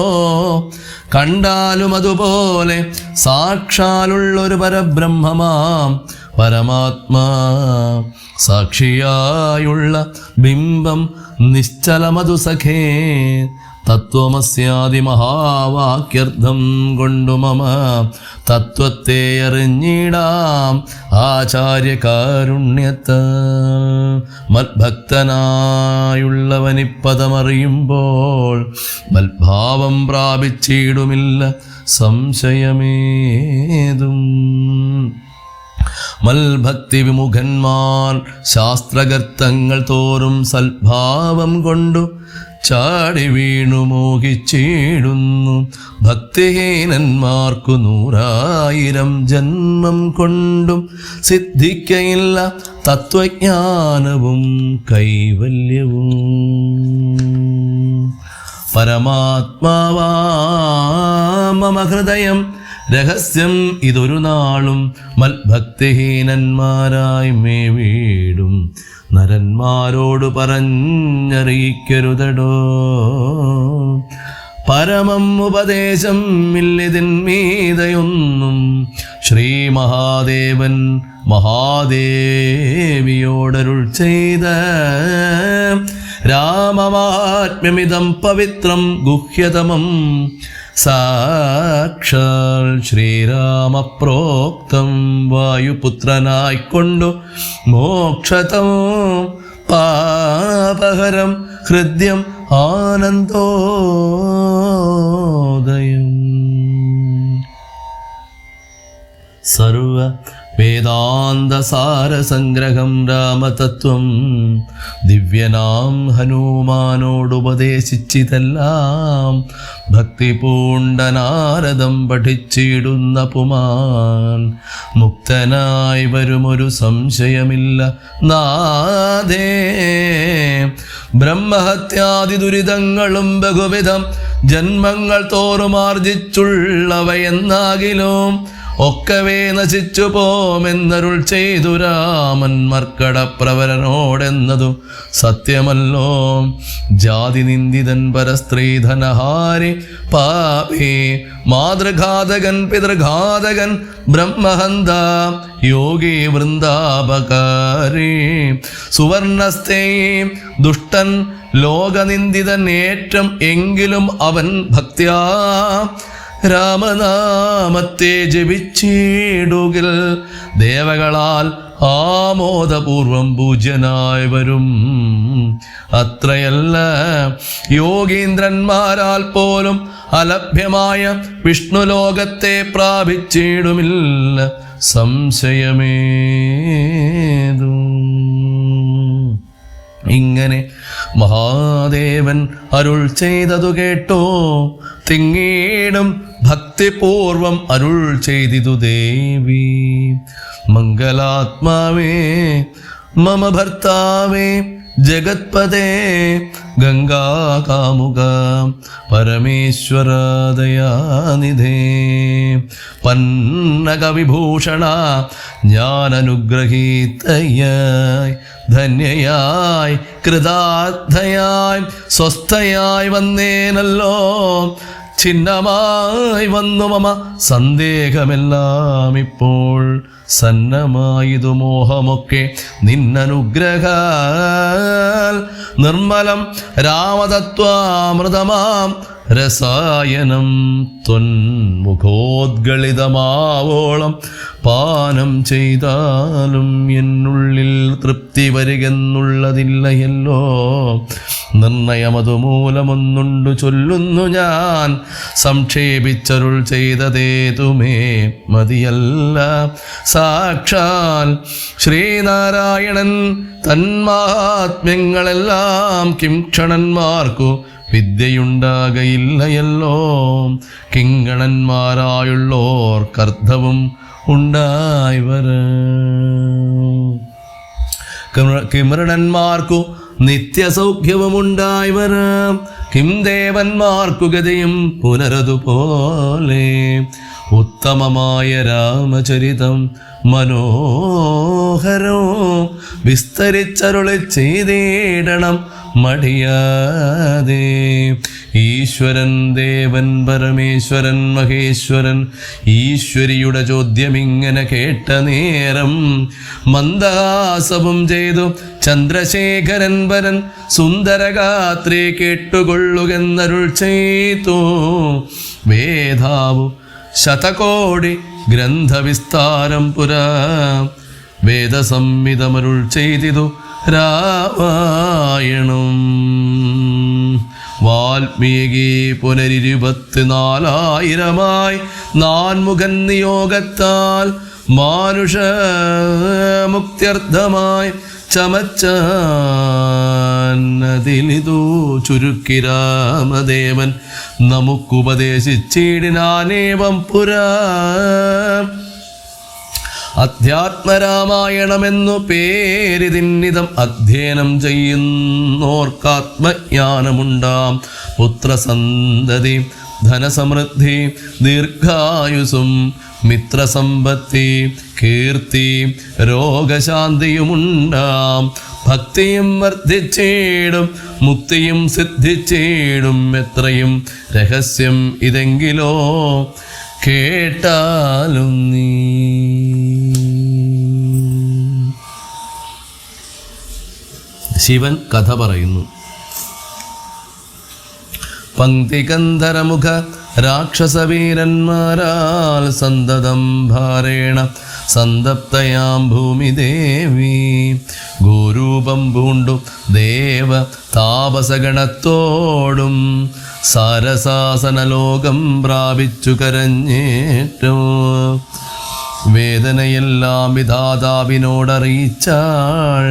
കണ്ടാലും അതുപോലെ സാക്ഷാലുള്ളൊരു പരബ്രഹ്മമാം പരമാത്മാ സാക്ഷിയായുള്ള ബിംബം നിശ്ചലമതു സഖേ. തത്വമസ്യാദി മഹാവാക്യർത്ഥം കൊണ്ടു മമ തത്വത്തെ അറിഞ്ഞിടാം ആചാര്യകാരുണ്യത്താൽ. മത്ഭക്തനായുള്ളവനിപ്പദമറിയുമ്പോൾ മത്ഭാവം പ്രാപിച്ചിടുമില്ല സംശയമേതും. മൽഭക്തി വിമുഖന്മാർ ശാസ്ത്രഗർത്തങ്ങൾ തോറും സൽഭാവം കൊണ്ടു ചാടി വീണു മോഹിച്ചിടുന്നു. ഭക്തിഹീനന്മാർക്കു 100,000 ജന്മം കൊണ്ടും സിദ്ധിക്കയില്ല തത്വജ്ഞാനവും കൈവല്യവും. പരമാത്മാവാ മമ ഹൃദയം രഹസ്യം ഇതൊരു നാളും മൽഭക്തിഹീനന്മാരായി മേ വീടും നരന്മാരോട് പറഞ്ഞറിയിക്കരുതടോ. പരമം ഉപദേശം ഇല്ലിതിന്മീതയൊന്നും ശ്രീ മഹാദേവൻ മഹാദേവിയോടരുൾ ചെയ്ത രാമമാത്മ്യമിതം പവിത്രം ഗുഹ്യതമം സാക്ഷാൽ ശ്രീരാമപ്രോക്തം വായുപുത്രനായിക്കൊണ്ടു മോക്ഷതം പാപഹരം ഹൃദ്യം ആനന്ദോദയം. സർവ വേദാന്തസാരസംഗ്രഹം രാമതത്വം ദിവ്യനാം ഹനുമാനോടുപദേശിച്ചിതെല്ലാം ഭക്തി പൂണ്ടനാരദം പഠിച്ചിടുന്ന പുമാൻ മുക്തനായി വരുമൊരു സംശയമില്ല നാദേ. ബ്രഹ്മഹത്യാദി ദുരിതങ്ങളും ബഹുവിധം ജന്മങ്ങൾ തോറും ആർജിച്ചുള്ളവയെന്നാകിലും ഒക്കവേ നശിച്ചു പോമെന്നരുൾ ചെയ്തു രാമൻ മർക്കടപ്രവരനോടെന്നതു സത്യമല്ലോ. ജാതി നിന്ദിതൻ പരസ്ത്രീധനഹാരി പാപി മാതൃഘാതകൻ പിതൃഘാതകൻ ബ്രഹ്മഹന്ത യോഗി വൃന്ദാപകാരി സുവർണസ്തേ ദുഷ്ടൻ ലോകനിന്ദിതൻ ഏറ്റം എങ്കിലും അവൻ ഭക്ത്യാ രാമനാമത്തെ ജപിച്ചിടുകിൽ ദേവകളാൽ ആമോദപൂർവം പൂജ്യനായി വരും. അത്രയല്ല യോഗീന്ദ്രന്മാരാൽ പോലും അലഭ്യമായ വിഷ്ണുലോകത്തെ പ്രാപിച്ചിടുമില്ല സംശയമേതും. ഇങ്ങനെ മഹാദേവൻ അരുൾ ചെയ്തതു കേട്ടോ, തിങ്ങീടും ഭക്തിപൂർവം അരുൾ ചെയ്തിതു ദേവി. മംഗലാത്മാവേ മമ ഭർത്താവേ ജഗത്പദേ ഗംഗാകാമുക പരമേശ്വര ദയാനിധേ, പന്നകവിഭൂഷണ ഞാനനുഗ്രഹീതയായി ധന്യയായി കൃതാർത്ഥയായി സ്വസ്ഥയായി വന്നേനല്ലോ. ഛിന്നമായി വന്നു മമ സന്ദേഹമെല്ലാം ഇപ്പോൾ, സന്നമായതു മോഹമൊക്കെ നിന്നനുഗ്രഹാൽ. നിർമ്മലം രാമതത്വാമൃതമാം രസായനം ത്വന്മുഖോദ്ഗളിതമാവോളം പാനം ചെയ്താലും എന്നുള്ളിൽ തൃപ്തി വരികെന്നുള്ളതില്ലയല്ലോ. നിർണയമതുമൂലമൊന്നുണ്ടു ചൊല്ലുന്നു ഞാൻ, സംക്ഷേപിച്ചരുൾ ചെയ്തതേതുമേ മതിയല്ല. സാക്ഷാൽ ശ്രീനാരായണൻ തന്മാഹാത്മ്യങ്ങളെല്ലാം കിംക്ഷണന്മാർക്കു വിദ്യയുണ്ടാകയില്ലയല്ലോ. കിങ്കണന്മാരായുള്ളോർ കർത്തവും ഉണ്ടായി വരാം. കിമൃണന്മാർക്കു നിത്യസൗഖ്യവുമുണ്ടായി വരാം. കിം ദേവന്മാർക്കു ഗതിയും പുനരതുപോലെ. ഉത്തമമായ രാമചരിതം മനോഹരോ വിസ്തരിച്ചരുളി ചെയ്തിടണം മടിയാതെ. ഈശ്വരൻ ദേവൻ പരമേശ്വരൻ മഹേശ്വരൻ ഈശ്വരിയുടെ ചോദ്യമിങ്ങനെ കേട്ട നേരം മന്ദഹാസവും ചെയ്തു ചന്ദ്രശേഖരൻ വരൻ സുന്ദരഗാത്രി കേട്ടുകൊള്ളുകെന്നരുൾ ചെയ്തു. വേദാവു ശതകോടി ഗ്രന്ഥവിസ്താരം പുരാ വേദസംഹിതമരുൾ ചെയ്തിതു രാമായണം. വാൽമീകി പുനരിരുപത്തിനാലായിരമായി നാൻമുഖൻ നിയോഗത്താൽ മാനുഷമുക്ത്യർത്ഥമായി ചമച്ചതിലിതു ചുരുക്കി രാമദേവൻ നമുക്കുപദേശിച്ചിടിനാനേവം പുരാ. അധ്യാത്മരാമായണമെന്നു പേരിതിന്നിതം അധ്യയനം ചെയ്യുന്നോർക്കാത്മജ്ഞാനമുണ്ടാം. പുത്രസന്തതി ധനസമൃദ്ധി ദീർഘായുസും മിത്രസമ്പത്തി കീർത്തി രോഗശാന്തിയുമുണ്ടാം. ഭക്തിയും വർദ്ധിച്ചേടും മുക്തിയും സിദ്ധിച്ചേടും. എത്രയും രഹസ്യം ഇതെങ്കിലോ കേട്ടാലും നീ. ശിവൻ കഥ പറയുന്നു. പങ്ക്തികന്ധരമുഖ രാക്ഷസവീരന്മാരാൽ സന്തതം ഭാരേണ സന്തപ്തയാം ഭൂമിദേവി ഗോരൂപം പൂണ്ടു ദേവ താപസഗണത്തോടും സാരസാസനലോകം പ്രാപിച്ചു കരഞ്ഞേറ്റോ. വേദനയെല്ലാം വിധാതാവിനോടറിയിച്ചാൾ.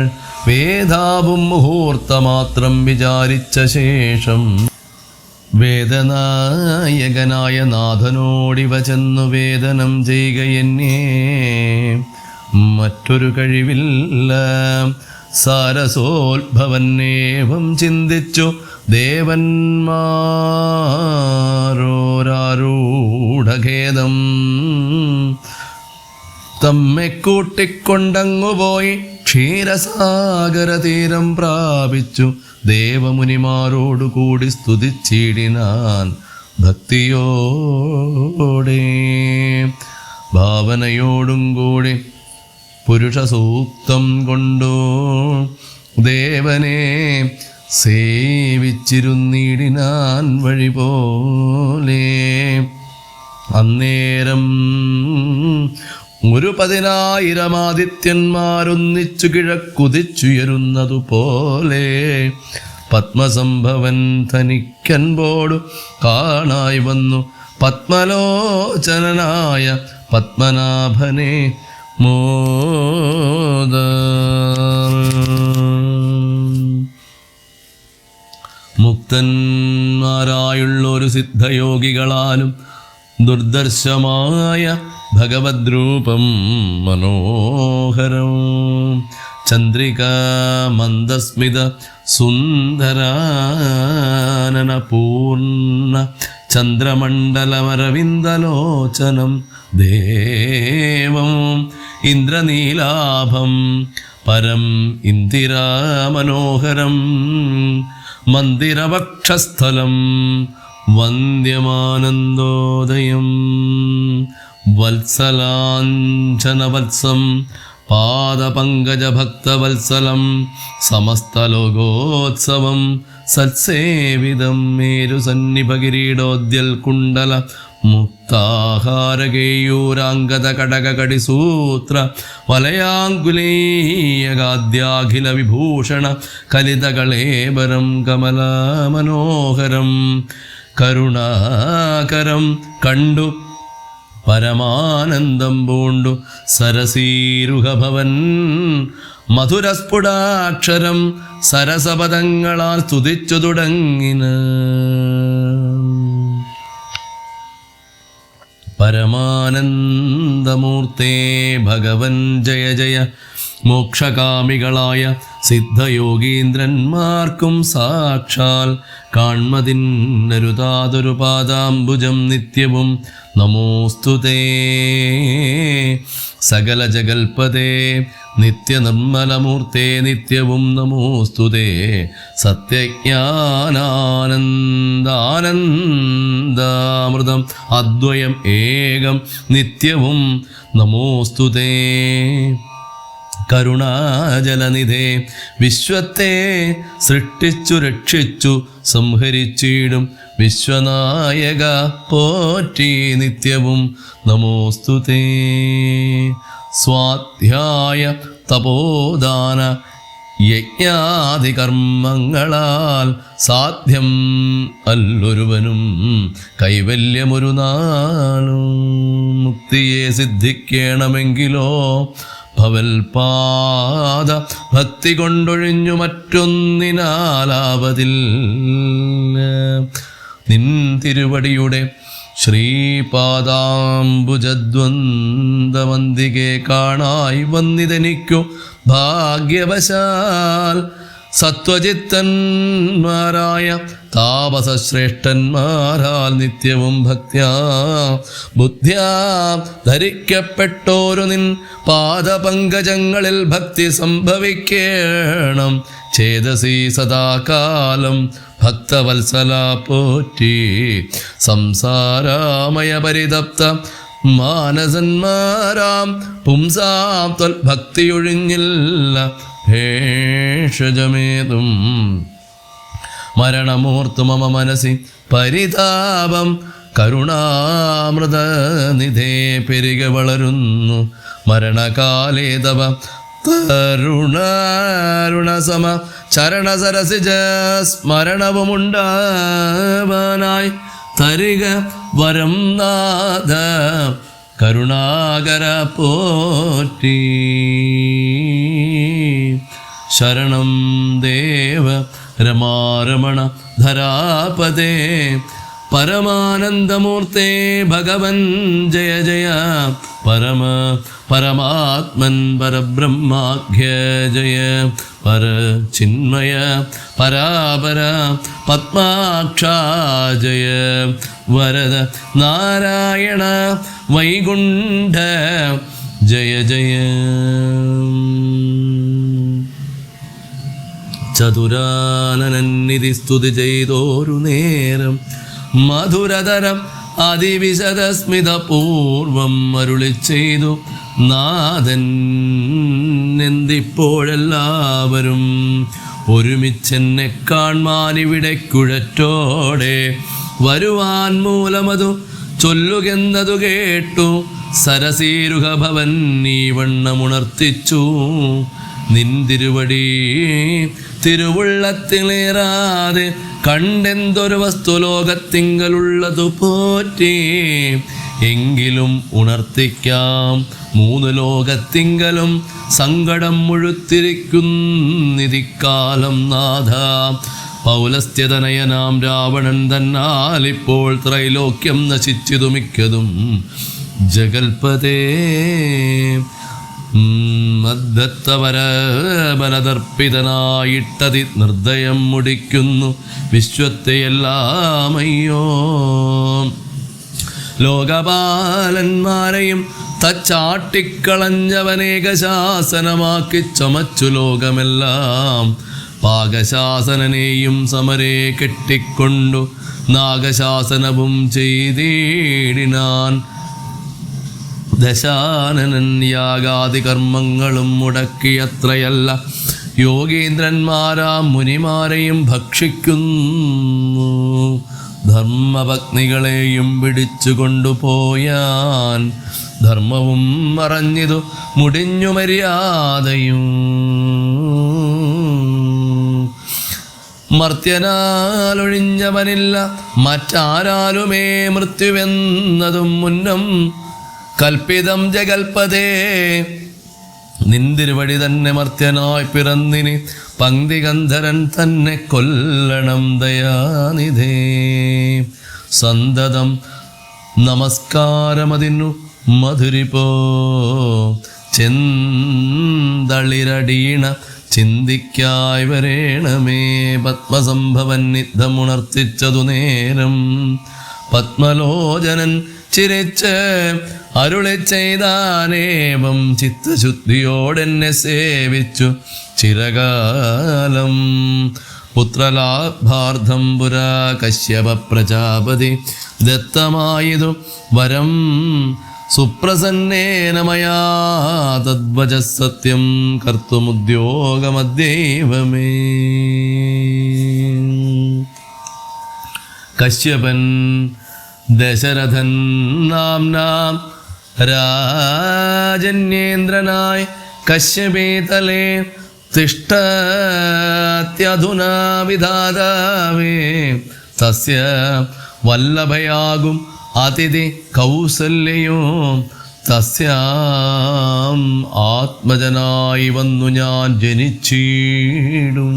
വേദാവും മുഹൂർത്തമാത്രം വിചാരിച്ച ശേഷം വേദനായകനായ നാഥനോടിവ ചെന്നു വേദനം ചെയ്യുക എന്നെ മറ്റൊരു കഴിവില്ല. സാരസോത്ഭവന്നേവം ചിന്തിച്ചു ദേവന്മാരോരാരൂഢഖേദം തമ്മെ കൂട്ടിക്കൊണ്ടങ്ങുപോയി ക്ഷീരസാഗരതീരം പ്രാപിച്ചു. ദേവമുനിമാരോടുകൂടി സ്തുതിച്ചിടിനാൻ ഭക്തിയോടെ ഭാവനയോടും കൂടി പുരുഷ സൂക്തം കൊണ്ടു ദേവനെ സേവിച്ചിരുന്നിടിനാൻ വഴി പോലെ. അന്നേരം 10,000 ആദിത്യന്മാരൊന്നിച്ചു കിഴക്കുതിച്ചുയരുന്നതുപോലെ പത്മസംഭവൻ തനിക്കൻപോടു കാണായി വന്നു. പത്മലോചനായ പത്മനാഭനെ മോദ മുക്തന്മാരായുള്ളൊരു സിദ്ധയോഗികളാലും ദുർദർശമായ ഭഗവദ്രൂപം മനോഹരം. ചന്ദ്രിക മന്ദസ്മിത സുന്ദരാനന പൂർണ്ണ ചന്ദ്രമണ്ഡലമരവിന്ദലോചനം ദേവം ഇന്ദ്രനീലാഭം പരം ഇന്ദിരാമനോഹരം മന്ദിരവക്ഷസ്ഥലം വന്ദ്യമാനന്ദോദയം വത്സലാഞ്ജനവത്സം പാദപങ്കജഭക്തവത്സലം സമസ്തലോകോത്സവം സത്സേവിതം മേരുസന്നിഭകിരീടോദ്യൽ കുണ്ടല മുക്താഹാരകേയൂരാംഗത കടകകടിസൂത്ര വലയാങ്കുലീയഗാദ്യാഖില വിഭൂഷണ കലിതകളേബരം കമലാമനോഹരം കരുണാകരം കണ്ടു പരമാനന്ദം പൂണ്ടു സരസീരുഹഭവൻ മധുരസ്ഫുടാക്ഷരം സരസപദങ്ങളാൽ സ്തുതിച്ചു തുടങ്ങിന. പരമാനന്ദമൂർത്തേ ഭഗവൻ ജയ ജയ. മോക്ഷകാമികളായ സിദ്ധയോഗീന്ദ്രന്മാർക്കും സാക്ഷാൽ കാൺമതിന്നരുതാതൊരു പാദാംബുജം നിത്യവും നമോസ്തുതേ. സകല ജഗൽപദേ നിത്യനിർമ്മലമൂർത്തേ നിത്യവും നമോസ്തുതേ. സത്യജ്ഞാനാനന്ദാനന്ദാമൃതം അദ്വയം ഏകം നിത്യവും നമോസ്തുതേ. കരുണാജലനിധേ വിശ്വത്തെ സൃഷ്ടിച്ചു രക്ഷിച്ചു സംഹരിച്ചിടും വിശ്വനായക പോറ്റി നിത്യവും നമോസ്തുതേ. സ്വാധ്യായ തപോദാന യജ്ഞാദികർമ്മങ്ങളാൽ സാധ്യം അല്ലൊരുവനും കൈവല്യമൊരു നാളും. മുക്തിയെ സിദ്ധിക്കണമെങ്കിലോ ഭവൽപാദ ഭക്തി കൊണ്ടൊഴിഞ്ഞു മറ്റൊന്നിനാലാവതില്ല. നിൻ തിരുവടിയുടെ ശ്രീപാദാംബുജദ്വന്ദ്വമന്തികെ കാണായി വന്നിതെനിക്കു ഭാഗ്യവശാൽ. സത്വചിത്തന്മാരായ താപസശ്രേഷ്ഠന്മാരാൽ നിത്യവും ഭക്ത്യാ ബുദ്ധ്യാ ധരിക്കപ്പെട്ടോരു നിൻ പാദപങ്കജങ്ങളിൽ ഭക്തി സംഭവിക്കണം. ചേതസി സദാകാലം ഭക്തവത്സല പോറ്റി. സംസാരാമയ പരിതപ്ത മാനസന്മാരാം പുംസാം ത്വൽഭക്തിയൊഴിഞ്ഞില്ല ഭേഷജമേതും. മരണമൂർത്തു മമ മനസി പരിതാപം കരുണാമൃതനിധേ പെരുക വളരുന്നു മരണകാലേ തവ തരുണാരുണസമ ചരണസരസിജ സ്മരണവുമുണ്ടാവാനായി തരിക വരം നാഥ കരുണാകര പോറ്റി. ശരണം ദേവ രമാരമണ ധരാപദേ പരമാനന്ദമൂർത്തേ ഭഗവൻ ജയ ജയ. പരമാത്മൻ പരബ്രഹ്മാഖ്യ ജയ. പരചിന്മയ പരാപര പത്മാക്ഷാ ജയ. വരദ നാരായണ വൈകുണ്ഠ ജയ ജയ. ചതുരാനനന്നിധി സ്തുതി ചെയ്തോരു നേരം മധുരതരം അതിവിശദസ്മിതപൂർവം അരുളി ചെയ്തു നാഥൻ. എന്തിപ്പോഴെല്ലാവരും ഒരുമിച്ചെന്നെ കാൺമാനിവിടെ കുഴറ്റോടെ വരുവാൻ മൂലമതു ചൊല്ലുകെന്നതു കേട്ടു സരസീരുഹഭവൻ ഈ വണ്ണമുണർത്തിച്ചു. നിന്തിരുവടി തിരുവുള്ളത്തിലേറാതെ കണ്ടെന്തൊരു വസ്തു ലോകത്തിങ്കലുള്ളതു പോറ്റി. എങ്കിലും ഉണർത്തിക്കാം മൂന്ന് ലോകത്തിങ്കലും സങ്കടം മുഴുത്തിരിക്കുന്നിതിക്കാലം നാഥ. പൗലസ്ത്യതനയനാം രാവണൻ തന്നാലിപ്പോൾ ത്രൈലോക്യം നശിച്ചിതു മിക്കതും ജഗൽപതേ. മദ്ദത്തവരബലതർപ്പിതനായിട്ടതി നിർദ്ദയം മുടിക്കുന്നു വിശ്വത്തെയെല്ലാമയ്യോ. ലോകപാലന്മാരെയും തച്ചാട്ടിക്കളഞ്ഞവനേകശാസനമാക്കി ചമച്ചു ലോകമെല്ലാം. പാകശാസനനെയും സമരേ കെട്ടിക്കൊണ്ടു നാഗശാസനവും ചെയ്തിടിനാൻ. ദശാനനൻ യാഗാദി കർമ്മങ്ങളും മുടക്കിയത്രയല്ല യോഗീന്ദ്രന്മാരാം മുനിമാരെയും ഭക്ഷിക്കുന്നു. ധർമ്മപത്നികളെയും പിടിച്ചു കൊണ്ടുപോയാൻ. ധർമ്മവും മറഞ്ഞിതു മുടിഞ്ഞു മര്യാദയും. മർത്യനാലൊഴിഞ്ഞവനില്ല മറ്റാരാലുമേ മൃത്യുവെന്നതും മുന്നം കൽപ്പിതം ജഗൽപതേ. നിന്തിരുവടി തന്നെ മർത്യനായി പിറന്നിനി പങ്ക്തിഗന്ധരൻ തന്നെ കൊല്ലണം ദയാനിധേ. സന്തതം നമസ്കാരമതിനു മധുരിപ്പോ ചെന്തളിരടീണ ചിന്തിക്കായി വരേണമേ. പത്മസംഭവൻ യുദ്ധമുണർത്തിച്ചതു നേരം പത്മലോചനൻ ചിരിച്ച് അരുളി ചെയ്താനേവം ചിത്തശുദ്ധിയോടെന്നെ സേവിച്ചു ചിരകാലം. പുത്രലാഭാർത്ഥം പുരാ കശ്യപ പ്രജാപതി ദത്തമായതു വരം സുപ്രസന്നേന മയാ. തദ്വച സത്യം കർത്തുമുദ്യോഗമദ്യൈവമേ. കശ്യപൻ ദശരഥൻ നാംനാം രാജന്യേന്ദ്രനായി കശ്യപേതലേ തിഷ്ഠത്യധുനാ വിധാതാവേ. തസ്യ വല്ലഭയാകും അതിഥി കൗസല്യയോ. തസ്യാം ആത്മജനായി വന്നു ഞാൻ ജനിച്ചിടും.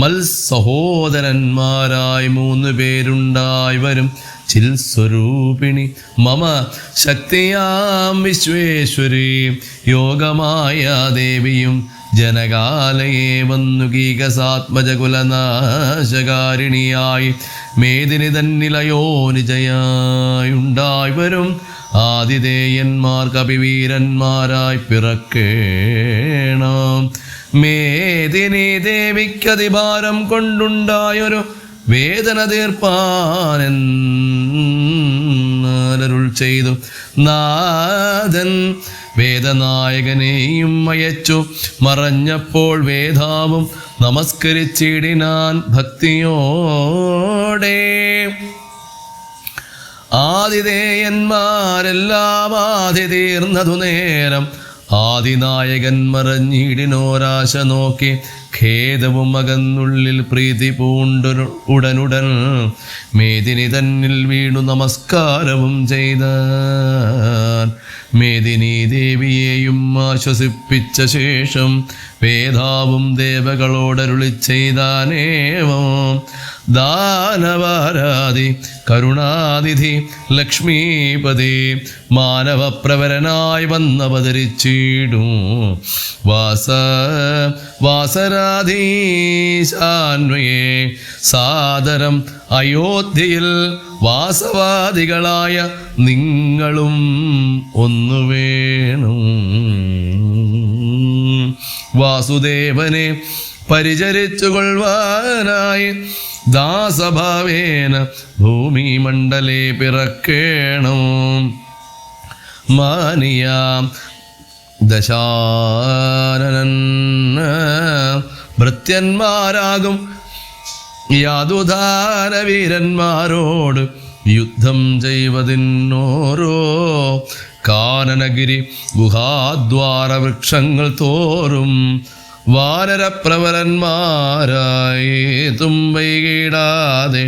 മത്സഹോദരന്മാരായി 3 പേരുണ്ടായി വരും. ചിൽസ്വരൂപിണി മമ ശക്തിയാം വിശ്വേശ്വരി. യോഗമായ ദേവിയും ജനകാലയെ വന്നു ഗീകസാത്മജകുലനാശകാരിണിയായി മേദിനി തന്നിലയോ നിജയായുണ്ടായി വരും. ആതിഥേയന്മാർ കപിവീരന്മാരായി പിറക്കേണം. മേദിനി ദേവിക്കതിഭാരം കൊണ്ടുണ്ടായൊരു വേദന തീർപ്പാനെന്നരുൾ ചെയ്തു നാഥൻ. വേദനായകനെയും അയച്ചു മറഞ്ഞപ്പോൾ വേദാവും നമസ്കരിച്ചിടിനാൻ ഭക്തിയോടെ. ആതിഥേയന്മാരെല്ലാം ആദി തീർന്നതു നേരം ആദിനായകൻ മറഞ്ഞിടിനോരാശ നോക്കി. ഖേദവും അകന്നുള്ളിൽ പ്രീതി പൂണ്ടൊരു ഉടനുടൻ മേദിനി തന്നിൽ വീണു നമസ്കാരവും ചെയ്താൻ. മേദിനി ദേവിയെയും ആശ്വസിപ്പിച്ച ശേഷം വേദാവും ദേവകളോടരുളി ചെയ്താനേവം. ദാനവാരാധി കരുണാനിധി ലക്ഷ്മീപതി മാനവപ്രവരനായി വന്നവതരിച്ചിടും. വാസരാധീശാന്വയെ സാദരം അയോധ്യയിൽ വാസവാദികളായ നിങ്ങളും ഒന്നു വേണം. വാസുദേവനെ പരിചരിച്ചു കൊള്ളുവാനായി ദാസഭാവേന ഭൂമി മണ്ഡലേ പിറക്കേണം. മാനിയാം ദശാനനൻ ഭൃത്യന്മാരാകും യാതുധാനവീരന്മാരോട് യുദ്ധം ചെയ്വതിന്നോരോ കാനനഗിരി ഗുഹാദ്വാര വൃക്ഷങ്ങൾ തോറും വാനരപ്രവരന്മാരായി തുമ്പൈകിടാതെ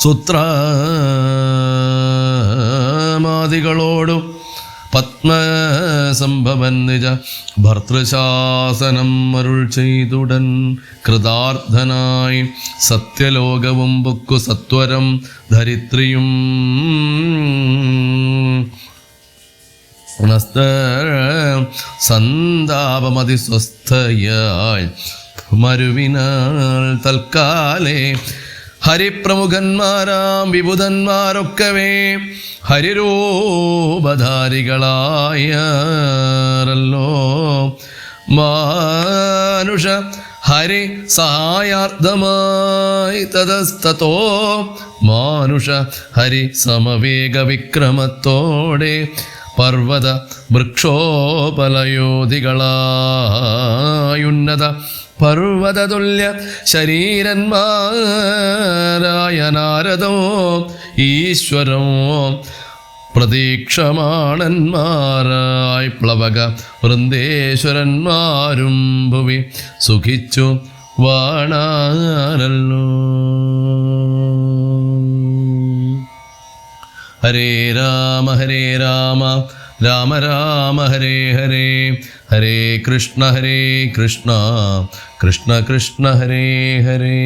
സുത്രാമാദികളോടും പത്മസംഭവൻ നിജ ഭർത്തൃശാസനം അരുൾ ചെയ്തുടൻ കൃതാർത്ഥനായി സത്യലോകവും പൊക്കു സത്വരം ധരിത്രിയും സന്താപമതിസ്വസ്ഥയായി മരുവിനാൽ തൽക്കാലേ ഹരിപ്രമുഖന്മാരാം വിബുധന്മാരൊക്കവേ ഹരിരൂപധാരികളായല്ലോ മാനുഷ ഹരി സഹായാർത്ഥമായി തതസ്തോ മാനുഷ ഹരി സമവേഗ വിക്രമത്തോടെ പർവ്വത വൃക്ഷോപലയോധികളായുന്നത പർവ്വതതുല്യ ശരീരന്മാരായ നാരദോ ഈശ്വരോ പ്രതീക്ഷമാണന്മാരായി പ്ലവക വൃന്ദേശ്വരന്മാരും ഭുവി സുഖിച്ചു വാണാനല്ലോ. ഹരേ രാമ രാമ രാമ ഹരേ ഹരേ ഹരേ കൃഷ്ണ കൃഷ്ണ കൃഷ്ണ ഹരേ ഹരേ.